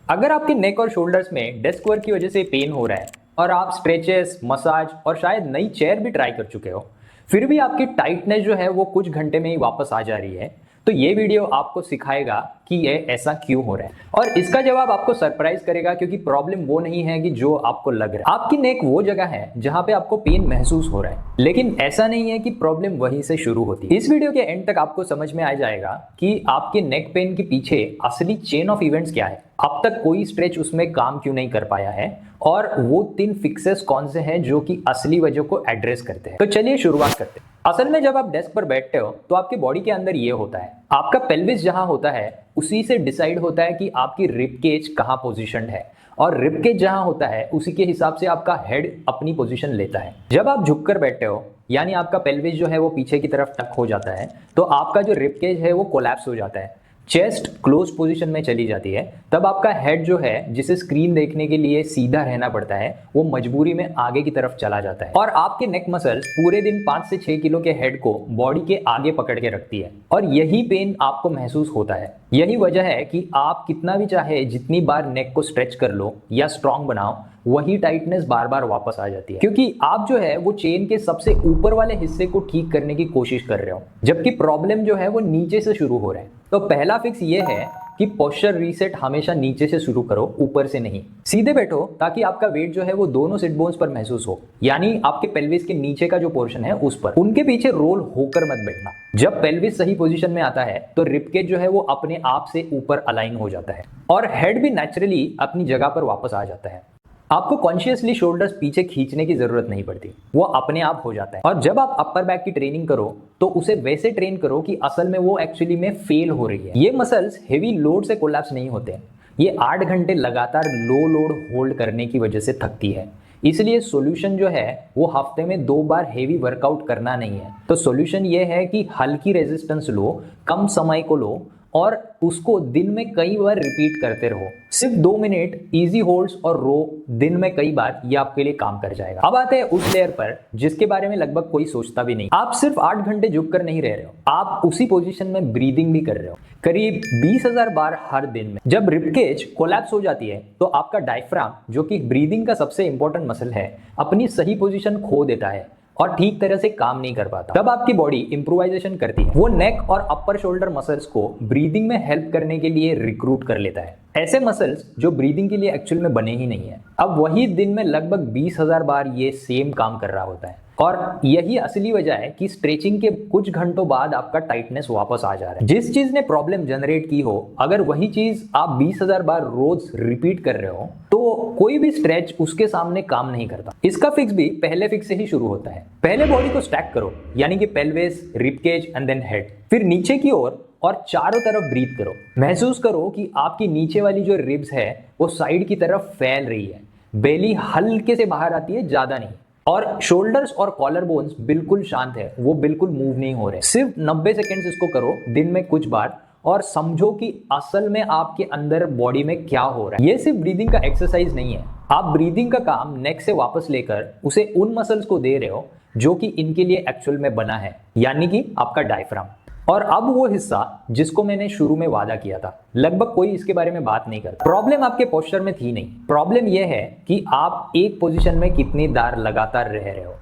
अगर आपके नेक और शोल्डर्स में डेस्क वर्क की वजह से पेन हो रहा है और आप स्ट्रेचेस, मसाज और शायद नई चेयर भी ट्राई कर चुके हो, फिर भी आपकी टाइटनेस जो है वो कुछ घंटे में ही वापस आ जा रही है, तो ये वीडियो आपको सिखाएगा कि ये ऐसा क्यों हो रहा है और इसका जवाब आपको सरप्राइज करेगा, क्योंकि प्रॉब्लम वो नहीं है कि जो आपको लग रहा है। आपकी नेक वो जगह है जहां पे आपको पेन महसूस हो रहा है, लेकिन ऐसा नहीं है कि प्रॉब्लम वहीं से शुरू होती है। इस वीडियो के एंड तक आपको समझ में आ जाएगा कि आपके नेक पेन के पीछे असली चेन ऑफ इवेंट्स क्या है, अब तक कोई स्ट्रेच उसमें काम क्यों नहीं कर पाया है और वो 3 फिक्सेस कौन से हैं जो कि असली वजह को एड्रेस करते हैं। तो चलिए शुरुआत करते हैं। असल में जब आप डेस्क पर बैठते हो तो आपकी बॉडी के अंदर ये होता है, आपका पेल्विस जहां होता है उसी से डिसाइड होता है कि आपकी रिब केज कहां पोजीशनड है, और रिब केज जहां होता है उसी के हिसाब से आपका हेड अपनी पोजीशन लेता है। जब आप झुककर बैठते हो यानी आपका पेल्विस जो है वो पीछे की तरफ टक हो जाता है, तो आपका जो रिब केज है वो कोलैप्स हो जाता है, चेस्ट क्लोज पोजीशन में चली जाती है। तब आपका हेड जो है, जिसे स्क्रीन देखने के लिए सीधा रहना पड़ता है, वो मजबूरी में आगे की तरफ चला जाता है और आपके नेक मसल्स पूरे दिन 5 से 6 किलो के हेड को बॉडी के आगे पकड़ के रखती है और यही पेन आपको महसूस होता है। यही वजह है कि आप कितना भी चाहे जितनी बार नेक को स्ट्रेच कर लो या स्ट्रॉन्ग बनाओ, वही टाइटनेस बार बार वापस आ जाती है, क्योंकि आप जो है वो चेन के सबसे ऊपर वाले हिस्से को ठीक करने की कोशिश कर रहे हो, जबकि प्रॉब्लम जो है वो नीचे से शुरू हो रहा है। तो पहला फिक्स ये है कि पोस्चर रीसेट हमेशा नीचे से शुरू करो, ऊपर से नहीं। सीधे बैठो ताकि आपका वेट जो है वो दोनों सिट बोन्स पर महसूस हो, यानी आपके पेल्विस के नीचे का जो पोर्शन है उस पर। उनके पीछे रोल होकर मत बैठना। जब पेल्विस सही पोजीशन में आता है तो रिबकेज जो है वो अपने आप से ऊपर अलाइन हो जाता है और हेड भी नेचुरली अपनी जगह पर वापस आ जाता है। आपको कॉन्शियसली शोल्डर्स पीछे खींचने की जरूरत नहीं पड़ती, वो अपने आप हो जाता है। और जब आप अपर बैक की ट्रेनिंग करो तो उसे वैसे ट्रेन करो कि असल में वो एक्चुअली में फेल हो रही है। ये मसल्स हेवी लोड से कोलैप्स नहीं होते, ये 8 घंटे लगातार लो लोड होल्ड करने की वजह से थकती है। इसलिए सॉल्यूशन जो है वो हफ्ते में 2 बार हेवी वर्कआउट करना नहीं है। तो सॉल्यूशन ये है कि हल्की रेजिस्टेंस लो, कम समय को लो और उसको दिन में कई बार रिपीट करते रहो। सिर्फ 2 मिनट इजी होल्ड्स और रो दिन में कई बार, ये आपके लिए काम कर जाएगा। अब आते हैं उस लेयर पर जिसके बारे में लगभग कोई सोचता भी नहीं। आप सिर्फ 8 घंटे झुक कर नहीं रह रहे हो, आप उसी पोजीशन में ब्रीदिंग भी कर रहे हो, करीब 20,000 बार हर दिन में। जब रिबकेज कोलैप्स हो जाती है तो आपका डायफ्राम, जो कि ब्रीदिंग का सबसे इंपॉर्टेंट मसल है, अपनी सही पोजीशन खो देता है और ठीक तरह से काम नहीं कर पाता। तब आपकी बॉडी इंप्रोवाइजेशन करती है, वो नेक और अपर शोल्डर मसल्स को ब्रीदिंग में हेल्प करने के लिए रिक्रूट कर लेता है, ऐसे मसल्स जो ब्रीदिंग के लिए एक्चुअल में बने ही नहीं है। अब वही दिन में लगभग 20,000 बार ये सेम काम कर रहा होता है और यही असली वजह है कि स्ट्रेचिंग के कुछ घंटों बाद आपका टाइटनेस वापस आ जा रहा है। जिस चीज ने प्रॉब्लम जनरेट की हो, अगर वही चीज आप 20,000 बार रोज रिपीट कर रहे हो तो कोई भी स्ट्रेच उसके सामने काम नहीं करता। इसका फिक्स भी पहले फिक्स से ही शुरू होता है। पहले बॉडी को स्टैक करो, यानी कि pelvis, ribcage and then head. फिर नीचे की ओर और चारों तरफ ब्रीथ करो। महसूस करो कि आपकी नीचे वाली जो रिब्स है वो साइड की तरफ फैल रही है, बेली हल्के से बाहर आती है, ज्यादा नहीं। और शोल्डर्स और कॉलर बोन्स बिल्कुल शांत है, वो बिल्कुल मूव नहीं हो रहे। सिर्फ 90 सेकेंड्स इसको करो दिन में कुछ बार और समझो कि असल में आपके अंदर बॉडी में क्या हो रहा है। ये सिर्फ ब्रीदिंग का एक्सरसाइज नहीं है, आप ब्रीदिंग का काम नेक से वापस लेकर उसे उन मसल्स को दे रहे हो जो कि इनके लिए एक्चुअल में बना है, यानी कि आपका डायफ्राम। और अब वो हिस्सा जिसको मैंने शुरू में वादा किया था, लगभग कोई इसके बारे में बात नहीं करता। प्रॉब्लम आपके पोस्चर में थी नहीं, प्रॉब्लम यह है कि आप एक पोजीशन में कितनी देर लगातार रह रहे हो।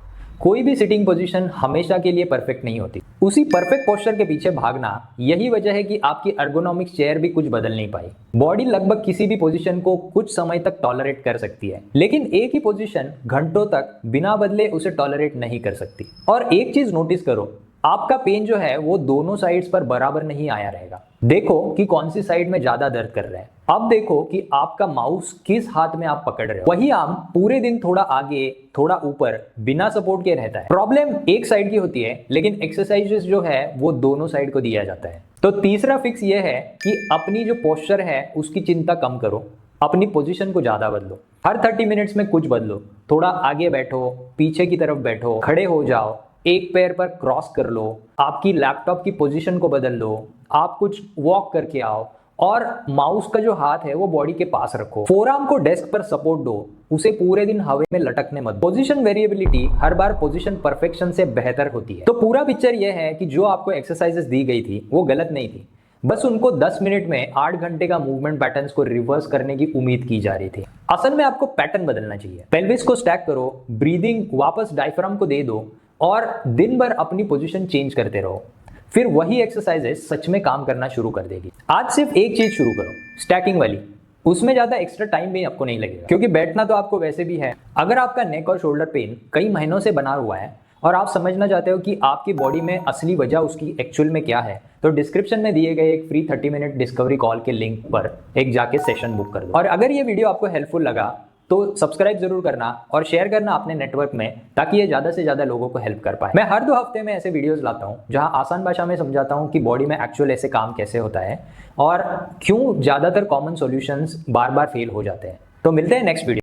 कोई भी सिटिंग पोजीशन हमेशा के लिए परफेक्ट नहीं होती। उसी परफेक्ट पोस्चर के पीछे भागना, यही वजह है कि आपकी एर्गोनॉमिक चेयर भी कुछ बदल नहीं पाई। बॉडी लगभग किसी भी पोजीशन को कुछ समय तक टॉलरेट कर सकती है, लेकिन एक ही पोजीशन घंटों तक बिना बदले उसे टॉलरेट नहीं कर सकती। और एक चीज नोटिस करो, आपका पेन जो है वो दोनों साइड्स पर बराबर नहीं आया रहेगा। देखो कि कौन सी साइड में ज्यादा दर्द कर रहा है। अब देखो कि आपका माउस किस हाथ में आप पकड़ रहे हो। वही आर्म पूरे दिन थोड़ा आगे थोड़ा ऊपर बिना सपोर्ट के रहता है। प्रॉब्लम एक साइड की होती है, लेकिन एक्सरसाइजेस जो है वो दोनों साइड को दिया जाता है। तो तीसरा फिक्स ये है कि अपनी जो पोस्चर है उसकी चिंता कम करो, अपनी पोजीशन को ज्यादा बदलो। हर 30 मिनट्स में कुछ बदलो, थोड़ा आगे बैठो, पीछे की तरफ बैठो, खड़े हो जाओ, एक पैर पर क्रॉस कर लो, आपकी लैपटॉप की पोजीशन को बदल लो, आप कुछ वॉक करके आओ और माउस का जो हाथ है वो बॉडी के पास रखो। फोरआर्म को डेस्क पर सपोर्ट दो, उसे पूरे दिन हवा में लटकने मत। पोजीशन वेरिएबिलिटी हर बार पोजीशन परफेक्शन से बेहतर होती है। तो पूरा पिक्चर ये है कि जो आपको एक्सरसाइजेस दी गई थी वो गलत नहीं थी, बस उनको 10 मिनट में 8 घंटे का मूवमेंट पैटर्न्स को रिवर्स करने की उम्मीद की जा रही थी। असल में आपको पैटर्न बदलना चाहिए। पेल्विस को स्टैक करो, ब्रीदिंग वापस डायफ्राम को दे दो और दिन भर अपनी पोजीशन चेंज करते रहो। फिर वही एक्सरसाइजेस सच में काम करना शुरू कर देगी। आज सिर्फ एक चीज शुरू करो, स्टैकिंग वाली। उसमें ज्यादा एक्स्ट्रा टाइम भी आपको नहीं लगेगा, क्योंकि बैठना तो आपको वैसे भी है। अगर आपका नेक और शोल्डर पेन कई महीनों से बना हुआ है और आप समझना चाहते हो कि आपकी बॉडी में असली वजह उसकी एक्चुअल में क्या है, तो डिस्क्रिप्शन में दिए गए एक फ्री 30 मिनट डिस्कवरी कॉल के लिंक पर एक जाके सेशन बुक कर दो। और अगर ये वीडियो आपको हेल्पफुल लगा तो सब्सक्राइब जरूर करना और शेयर करना अपने नेटवर्क में, ताकि ये ज्यादा से ज्यादा लोगों को हेल्प कर पाए। मैं हर 2 हफ्ते में ऐसे वीडियोस लाता हूँ जहां आसान भाषा में समझाता हूँ कि बॉडी में एक्चुअल ऐसे काम कैसे होता है और क्यों ज्यादातर कॉमन सॉल्यूशंस बार बार फेल हो जाते हैं। तो मिलते हैं नेक्स्ट वीडियो।